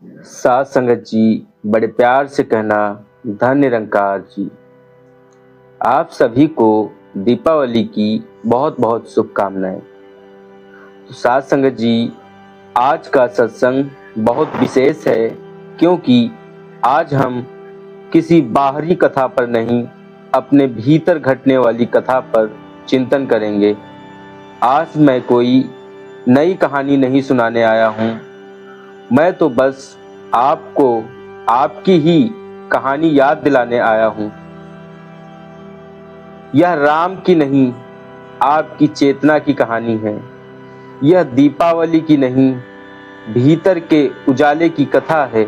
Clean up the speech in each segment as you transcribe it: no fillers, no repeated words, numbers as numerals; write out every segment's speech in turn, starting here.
साथ संगत जी, बड़े प्यार से कहना धन निरंकार जी। आप सभी को दीपावली की बहुत बहुत शुभकामनाएं। तो साथ संगत जी, आज का सत्संग बहुत विशेष है क्योंकि आज हम किसी बाहरी कथा पर नहीं, अपने भीतर घटने वाली कथा पर चिंतन करेंगे। आज मैं कोई नई कहानी नहीं सुनाने आया हूँ, मैं तो बस आपको आपकी ही कहानी याद दिलाने आया हूं। यह राम की नहीं, आपकी चेतना की कहानी है। यह दीपावली की नहीं, भीतर के उजाले की कथा है,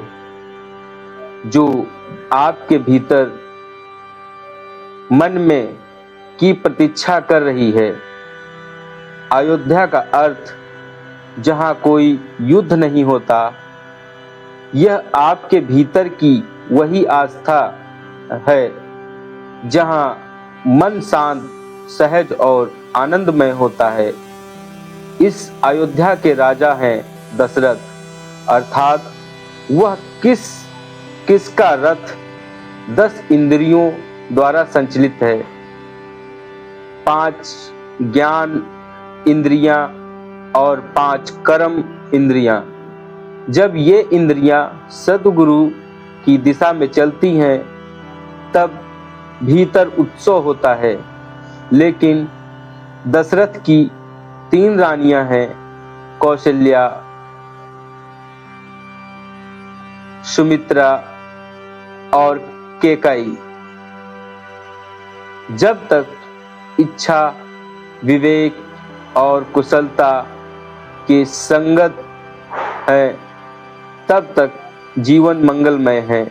जो आपके भीतर मन में की प्रतीक्षा कर रही है। अयोध्या का अर्थ जहां कोई युद्ध नहीं होता, यह आपके भीतर की वही आस्था है जहां मन शांत, सहज और आनंदमय होता है। इस अयोध्या के राजा हैं दशरथ, अर्थात वह किसका रथ 10 इंद्रियों द्वारा संचालित है। 5 ज्ञान इंद्रियां और 5 कर्म इंद्रियां। जब ये इंद्रियां सद्गुरु की दिशा में चलती हैं, तब भीतर उत्सव होता है। लेकिन दशरथ की 3 रानियां हैं, कौशल्या, सुमित्रा और कैकेयी। जब तक इच्छा, विवेक और कुशलता के संगत है, तब तक जीवन मंगलमय है।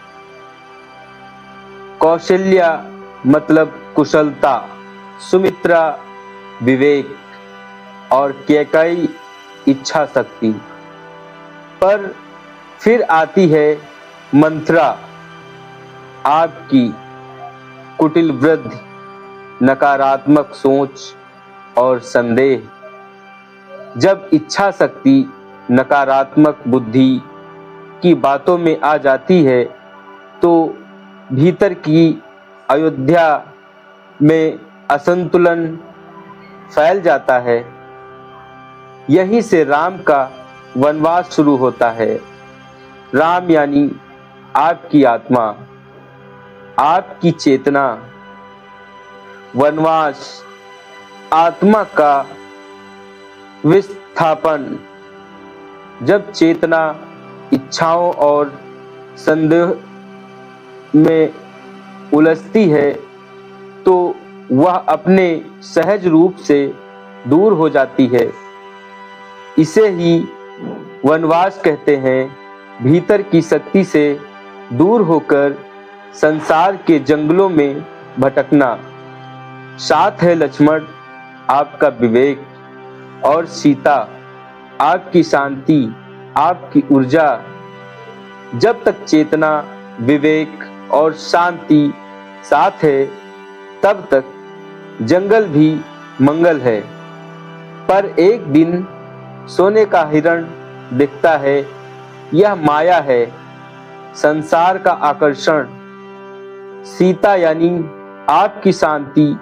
कौशल्या मतलब कुशलता, सुमित्रा विवेक और कैकेयी इच्छा शक्ति। पर फिर आती है मंथरा, आपकी कुटिल वृद्धि, नकारात्मक सोच और संदेह। जब इच्छा शक्ति नकारात्मक बुद्धि की बातों में आ जाती है, तो भीतर की अयोध्या में असंतुलन फैल जाता है। यहीं से राम का वनवास शुरू होता है। राम यानी आपकी आत्मा, आपकी चेतना। वनवास आत्मा का विस्थापन। जब चेतना इच्छाओं और संदेह में उलझती है, तो वह अपने सहज रूप से दूर हो जाती है। इसे ही वनवास कहते हैं। भीतर की शक्ति से दूर होकर संसार के जंगलों में भटकना। साथ है लक्ष्मण, आपका विवेक, और सीता, आपकी शांति, आपकी ऊर्जा। जब तक चेतना, विवेक और शांति साथ है, तब तक जंगल भी मंगल है। पर एक दिन सोने का हिरण दिखता है। यह माया है, संसार का आकर्षण। सीता यानी आपकी शांति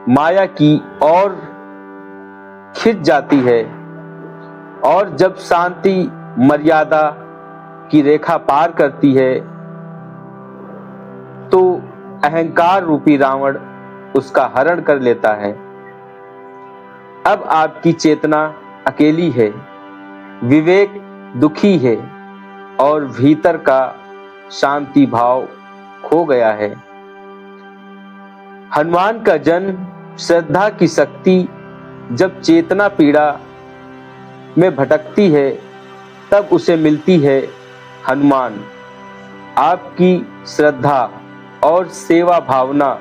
माया की ओर खिंच जाती है, और जब शांति मर्यादा की रेखा पार करती है, तो अहंकार रूपी रावण उसका हरण कर लेता है। अब आपकी चेतना अकेली है, विवेक दुखी है, और भीतर का शांति भाव खो गया है। हनुमान का जन्म श्रद्धा की शक्ति। जब चेतना पीड़ा में भटकती है, तब उसे मिलती है हनुमान। आपकी श्रद्धा और सेवा भावना।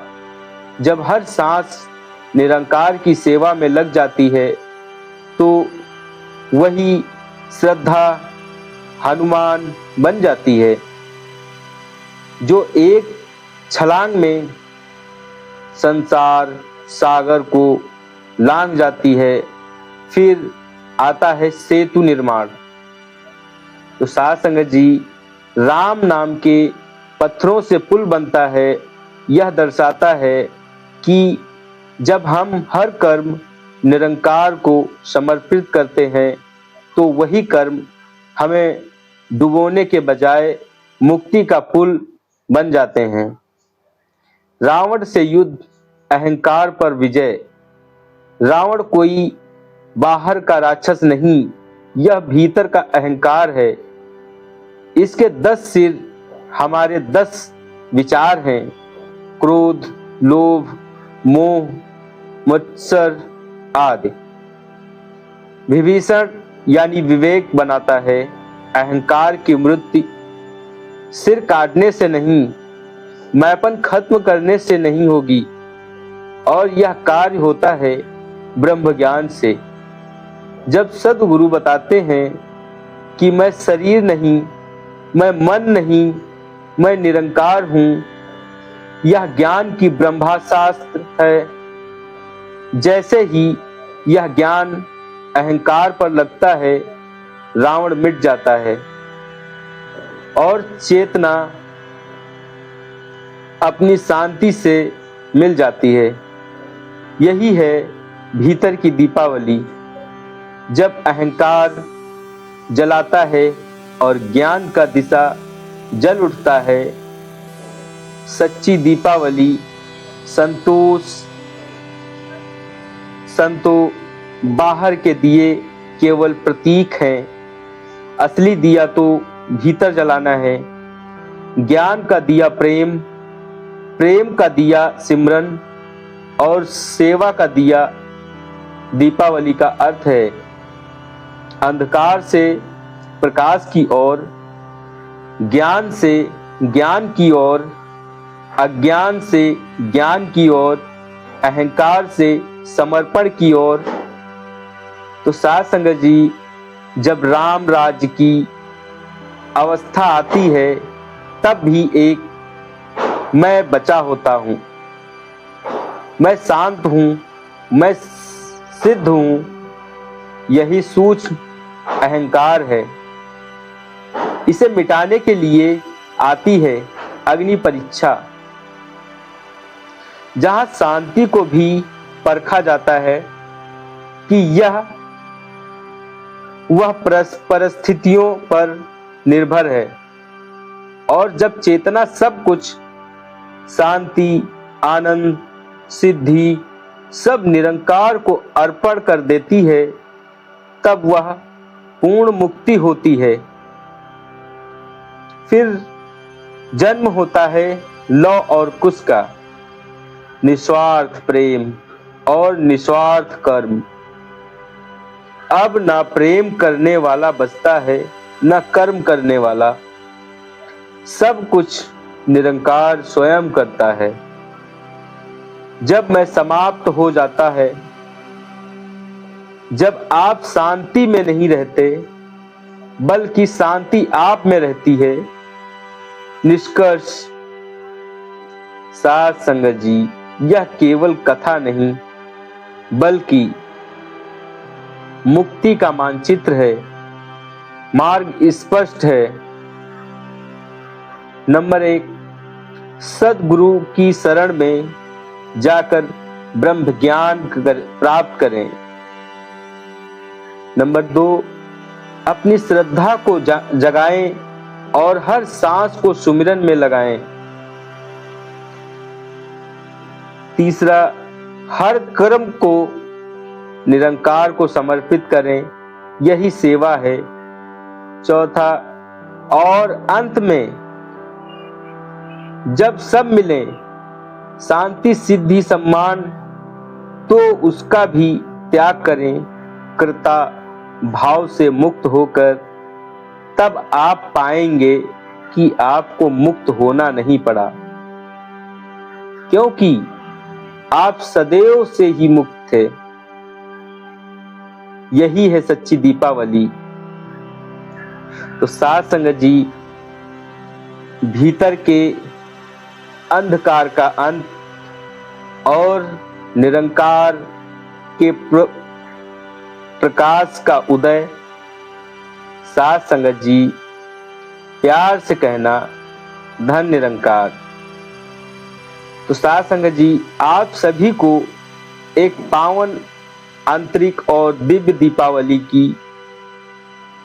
जब हर सांस निरंकार की सेवा में लग जाती है, तो वही श्रद्धा हनुमान बन जाती है, जो एक छलांग में संसार सागर को लांघ जाती है। फिर आता है सेतु निर्माण। तो साथ संगत जी, राम नाम के पत्थरों से पुल बनता है, यह दर्शाता है कि जब हम हर कर्म निरंकार को समर्पित करते हैं तो वही कर्म हमें डुबोने के बजाय मुक्ति का पुल बन जाते हैं। रावण से युद्ध, अहंकार पर विजय। रावण कोई बाहर का राक्षस नहीं, यह भीतर का अहंकार है। इसके 10 सिर हमारे 10 विचार हैं: क्रोध, लोभ, मोह, मत्सर आदि। विभीषण यानी विवेक बनाता है, अहंकार की मृत्यु सिर काटने से नहीं, मैंपन खत्म करने से नहीं होगी, और यह कार्य होता है ब्रह्म ज्ञान से। जब सद्गुरु बताते हैं कि मैं शरीर नहीं, मैं मन नहीं, मैं निरंकार हूं, यह ज्ञान की ब्रह्मास्त्र है। जैसे ही यह ज्ञान अहंकार पर लगता है, रावण मिट जाता है और चेतना अपनी शांति से मिल जाती है। यही है भीतर की दीपावली। जब अहंकार जलाता है और ज्ञान का दिशा जल उठता है, सच्ची दीपावली संतो बाहर के दिए केवल प्रतीक हैं, असली दिया तो भीतर जलाना है। ज्ञान का दिया प्रेम, प्रेम का दिया सिमरन, और सेवा का दिया दीपावली का अर्थ है। अंधकार से प्रकाश की ओर, ज्ञान से ज्ञान की ओर, अज्ञान से ज्ञान की ओर, अहंकार से समर्पण की ओर। तो साध संगत जी, जब राम राज्य की अवस्था आती है तब भी एक मैं बचा होता हूं, मैं शांत हूं, मैं सिद्ध हूं। यही सूक्ष्म अहंकार है। इसे मिटाने के लिए आती है अग्नि परीक्षा, जहां शांति को भी परखा जाता है कि यह वह परिस्थितियों पर निर्भर है। और जब चेतना सब कुछ, शांति, आनंद, सिद्धि, सब निरंकार को अर्पण कर देती है, तब वह पूर्ण मुक्ति होती है। फिर जन्म होता है लौ और कुश का, निस्वार्थ प्रेम और निस्वार्थ कर्म। अब ना प्रेम करने वाला बचता है, ना कर्म करने वाला। सब कुछ निरंकार स्वयं करता है। जब मैं समाप्त हो जाता है, जब आप शांति में नहीं रहते बल्कि शांति आप में रहती है। निष्कर्ष साध संगत जी, यह केवल कथा नहीं बल्कि मुक्ति का मानचित्र है। मार्ग स्पष्ट है। नंबर 1, सद्गुरु की शरण में जाकर ब्रह्म ज्ञान प्राप्त करें। नंबर 2, अपनी श्रद्धा को जगाएं और हर सांस को सुमिरन में लगाएं। तीसरा, हर कर्म को निरंकार को समर्पित करें, यही सेवा है। चौथा, और अंत में जब सब मिले, शांति, सिद्धि, सम्मान, तो उसका भी त्याग करें। कर्ता भाव से मुक्त होकर तब आप पाएंगे कि आपको मुक्त होना नहीं पड़ा, क्योंकि आप सदैव से ही मुक्त थे। यही है सच्ची दीपावली। तो साध संगत जी, भीतर के अंधकार का अंत और निरंकार के प्रकाश का उदय। साध संगत जी, प्यार से कहना धन निरंकार। तो साथ संगत जी, आप सभी को एक पावन आंतरिक और दिव्य दीपावली की